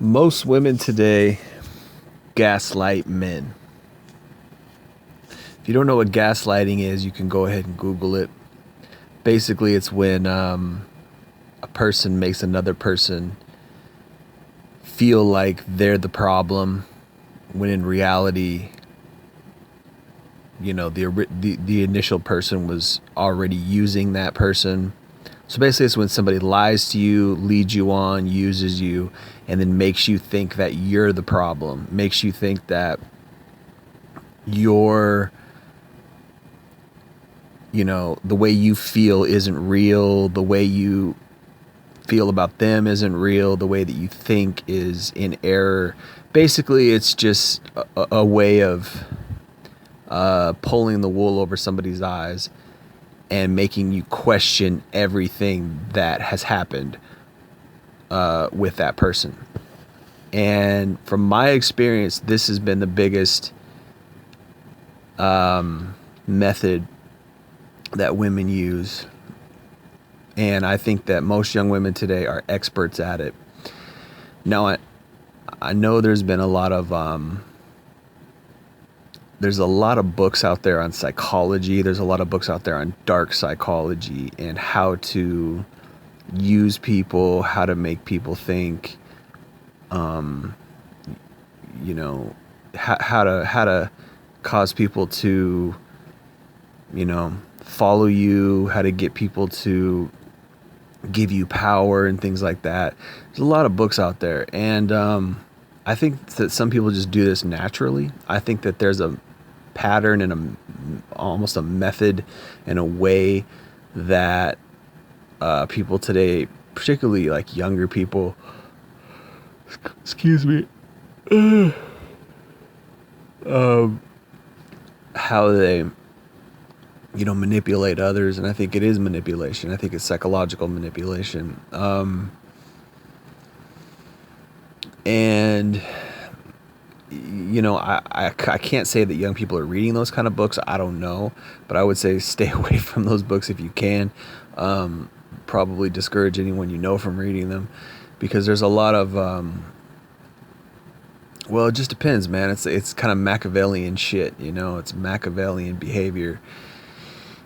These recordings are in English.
Most women today gaslight men. If you don't know what gaslighting is, you can go ahead and Google it. Basically, it's when a person makes another person feel like they're the problem, when in reality, the initial person was already using that person. So basically, it's when somebody lies to you, leads you on, uses you, and then makes you think that you're the problem. Makes you think that you're, the way you feel isn't real. The way you feel about them isn't real. The way that you think is in error. Basically, it's just a way of pulling the wool over somebody's eyes and making you question everything that has happened with that person. And from my experience, this has been the biggest method that women use. And I think that most young women today are experts at it. Now, I know there's been a lot of books out there on psychology. There's a lot of books out there on dark psychology and how to use people, how to make people think, how to cause people to, follow you, how to get people to give you power and things like that. There's a lot of books out there. And I think that some people just do this naturally. I think that there's a pattern and almost a method and a way that people today, particularly like younger people, excuse me, how they manipulate others. And I think it is manipulation. I think it's psychological manipulation. And I can't say that young people are reading those kind of books. I don't know, but I would say stay away from those books if you can. Probably discourage anyone you know from reading them, because there's a lot of well, it just depends, man. It's kind of Machiavellian shit, it's Machiavellian behavior.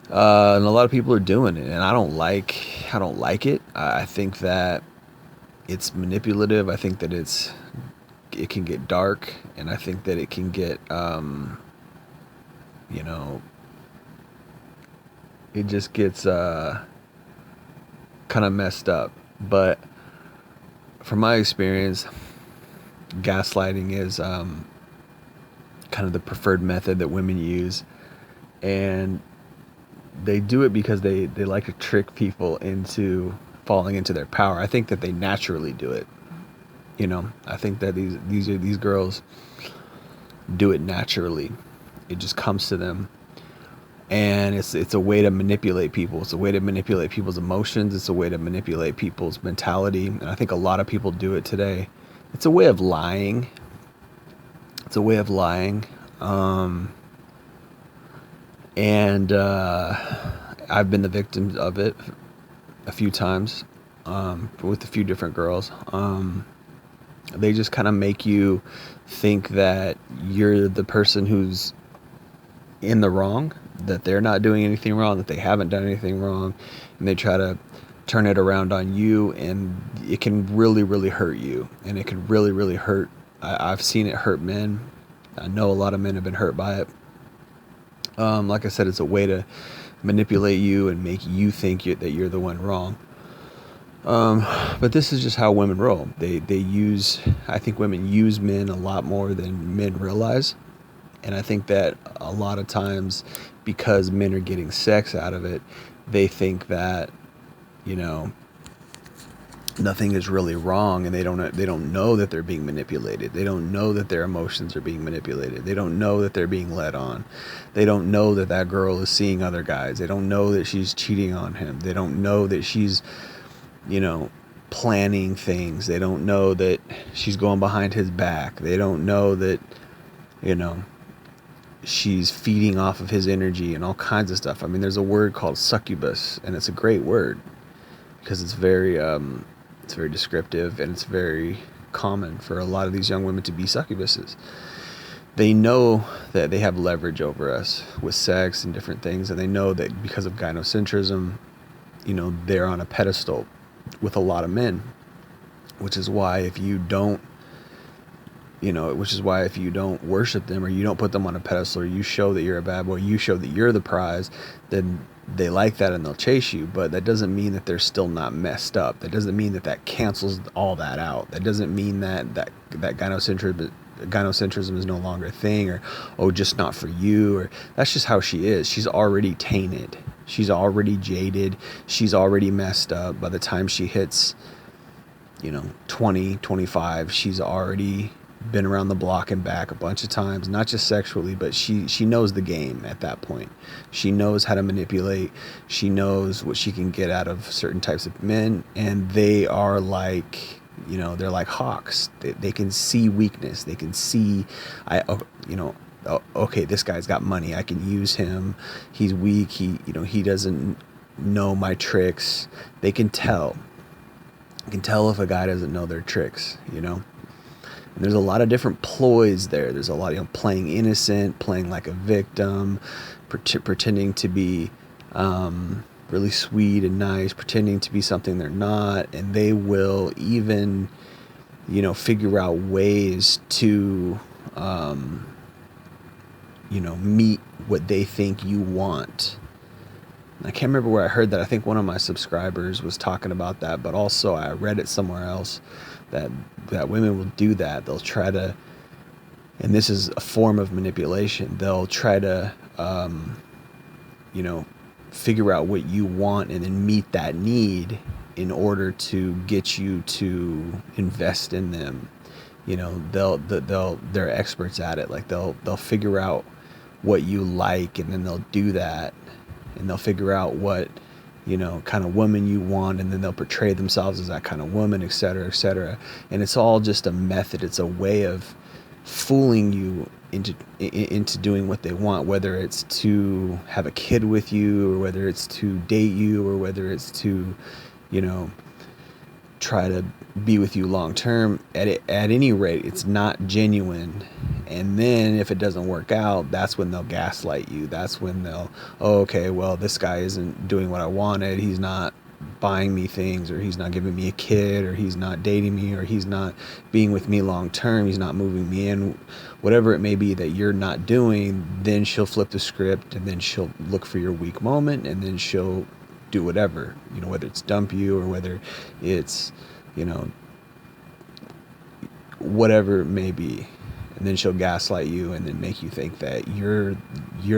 And a lot of people are doing it, and I don't like it. I think that it's manipulative. I think that it can get dark, and I think that it can get, it just gets kind of messed up. But from my experience, gaslighting is kind of the preferred method that women use, and they do it because they like to trick people into falling into their power. I think that they naturally do it. I think that these girls do it naturally. It just comes to them, and it's a way to manipulate people. It's a way to manipulate people's emotions. It's a way to manipulate people's mentality. And I think a lot of people do it today. It's a way of lying. And I've been the victim of it a few times, with a few different girls. They just kind of make you think that you're the person who's in the wrong, that they're not doing anything wrong, that they haven't done anything wrong, and they try to turn it around on you, and it can really, really hurt you, and it can really, really hurt. I've seen it hurt men. I know a lot of men have been hurt by it. Like I said, it's a way to manipulate you and make you think that you're the one wrong. But this is just how women roll. I think women use men a lot more than men realize. And I think that a lot of times, because men are getting sex out of it, they think that, nothing is really wrong, and they don't know that they're being manipulated. They don't know that their emotions are being manipulated. They don't know that they're being led on. They don't know that that girl is seeing other guys. They don't know that she's cheating on him. They don't know that she's, planning things. They don't know that she's going behind his back. They don't know that, she's feeding off of his energy and all kinds of stuff. I mean, there's a word called succubus, and it's a great word because it's very descriptive, and it's very common for a lot of these young women to be succubuses. They know that they have leverage over us with sex and different things, and they know that because of gynocentrism, they're on a pedestal with a lot of men, which is why if you don't worship them, or you don't put them on a pedestal, or you show that you're a bad boy, you show that you're the prize, then they like that and they'll chase you. But that doesn't mean that they're still not messed up. That doesn't mean that cancels all that out. That doesn't mean that gynocentrism is no longer a thing, or just not for you, or that's just how she is. She's already tainted. She's already jaded. She's already messed up. By the time she hits 20, 25, she's already been around the block and back a bunch of times, not just sexually, but she knows the game at that point. She knows how to manipulate. She knows what she can get out of certain types of men, and they are like, they're like hawks. They can see weakness. They can see, okay, this guy's got money. I can use him. He's weak. He doesn't know my tricks. They can tell. You can tell if a guy doesn't know their tricks, And there's a lot of different ploys there. There's a lot of playing innocent, playing like a victim, pretending to be really sweet and nice, pretending to be something they're not, and they will even, figure out ways to, meet what they think you want. I can't remember where I heard that. I think one of my subscribers was talking about that, but also I read it somewhere else that women will do that. They'll try to, and this is a form of manipulation, they'll try to, figure out what you want and then meet that need in order to get you to invest in them. They're experts at it. Like they'll figure out what you like, and then they'll do that. And they'll figure out what, kind of woman you want, and then they'll portray themselves as that kind of woman, et cetera, et cetera. And it's all just a method. It's a way of fooling you into doing what they want, whether it's to have a kid with you, or whether it's to date you, or whether it's to, try to be with you long term. At any rate, it's not genuine. And then if it doesn't work out, that's when they'll gaslight you. That's when they'll, okay, well, this guy isn't doing what I wanted. He's not buying me things, or he's not giving me a kid, or he's not dating me, or he's not being with me long term. He's not moving me in, whatever it may be that you're not doing. Then she'll flip the script, and then she'll look for your weak moment, and then she'll do whatever, whether it's dump you, or whether it's, whatever it may be. And then she'll gaslight you and then make you think that you're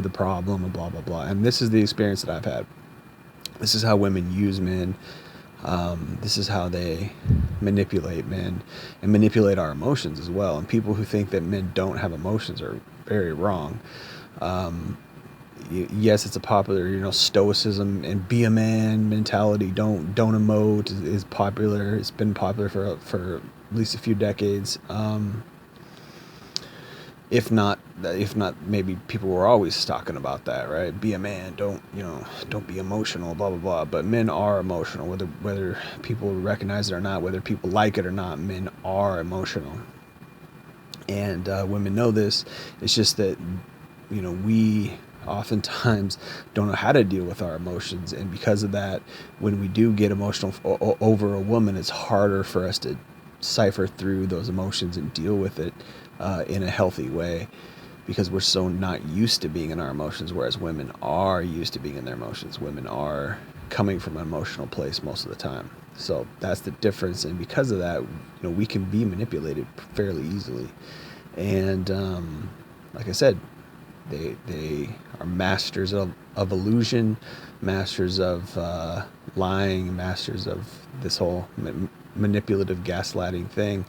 the problem, and blah, blah, blah. And this is the experience that I've had. This is how women use men. This is how they manipulate men and manipulate our emotions as well. And people who think that men don't have emotions are very wrong. Yes, it's a popular, stoicism and be a man mentality. Don't emote is popular. It's been popular for at least a few decades. If not, maybe people were always talking about that, right? Be a man, don't be emotional, blah, blah, blah. But men are emotional, whether people recognize it or not, whether people like it or not, men are emotional. And women know this. It's just that, we oftentimes don't know how to deal with our emotions. And because of that, when we do get emotional over a woman, it's harder for us to cipher through those emotions and deal with it in a healthy way, because we're so not used to being in our emotions, whereas women are used to being in their emotions. Women are coming from an emotional place most of the time. So that's the difference. And because of that, we can be manipulated fairly easily. And like I said, they are masters of illusion, masters of lying, masters of this whole manipulative gaslighting thing.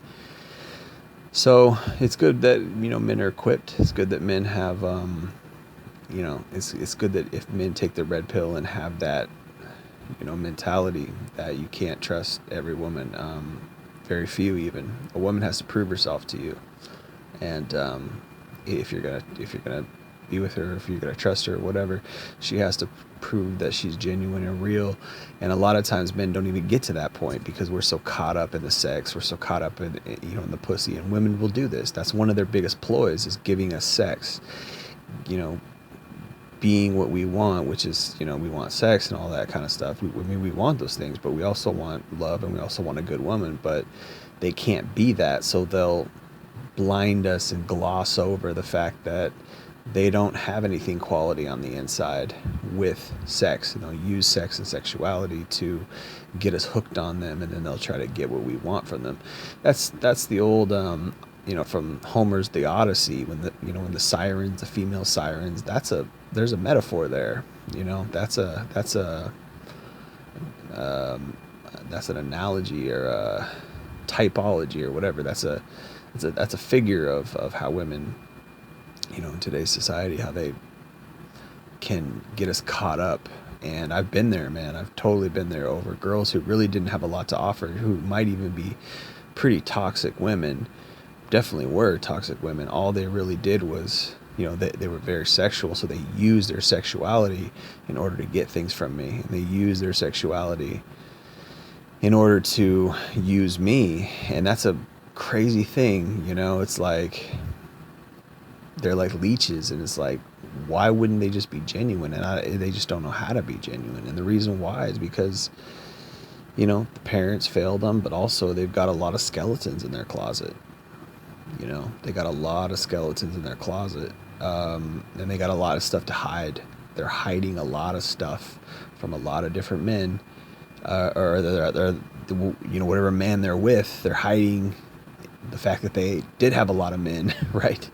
So it's good that, men are equipped. It's good that men have, it's good that if men take the red pill and have that, mentality that you can't trust every woman, very few even. A woman has to prove herself to you. And if you're gonna be with her, if you're gonna trust her, whatever, she has to prove that she's genuine and real. And a lot of times men don't even get to that point because we're so caught up in the sex, we're so caught up in, in the pussy. And women will do this. That's one of their biggest ploys, is giving us sex, you know, being what we want, which is, we want sex and all that kind of stuff. We want those things, but we also want love, and we also want a good woman. But they can't be that, so they'll blind us and gloss over the fact that they don't have anything quality on the inside with sex, and they'll use sex and sexuality to get us hooked on them, and then they'll try to get what we want from them. That's the old from Homer's The Odyssey, when the sirens, the female sirens, there's a metaphor there. That's an analogy, or a typology, or whatever. That's a figure of how women, in today's society, how they can get us caught up. And I've been there, man. I've totally been there, over girls who really didn't have a lot to offer, who might even be pretty toxic women. Definitely were toxic women. All they really did was, they were very sexual, so they used their sexuality in order to get things from me. And they used their sexuality in order to use me. And that's a crazy thing, it's like they're like leeches, and it's like, why wouldn't they just be genuine? And they just don't know how to be genuine. And the reason why is because, the parents failed them, but also they've got a lot of skeletons in their closet. They got a lot of skeletons in their closet, and they got a lot of stuff to hide. They're hiding a lot of stuff from a lot of different men, or they're whatever man they're with, they're hiding the fact that they did have a lot of men, right?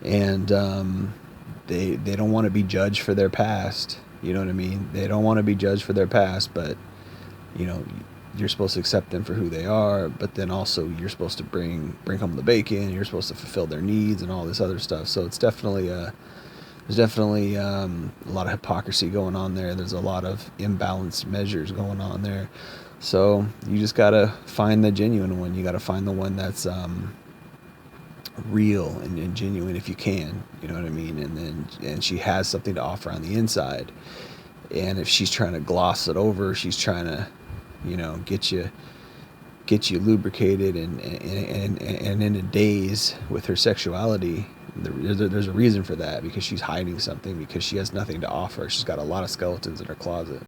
And they don't want to be judged for their past. You know what I mean? They don't want to be judged for their past, but you're supposed to accept them for who they are, but then also you're supposed to bring home the bacon, you're supposed to fulfill their needs and all this other stuff. So it's definitely there's definitely a lot of hypocrisy going on there. There's a lot of imbalanced measures going on there. So you just gotta find the genuine one. You gotta find the one that's real and genuine, if you can. You know what I mean? And she has something to offer on the inside. And if she's trying to gloss it over, she's trying to, get you lubricated and in a daze with her sexuality. There's a reason for that, because she's hiding something, because she has nothing to offer. She's got a lot of skeletons in her closet.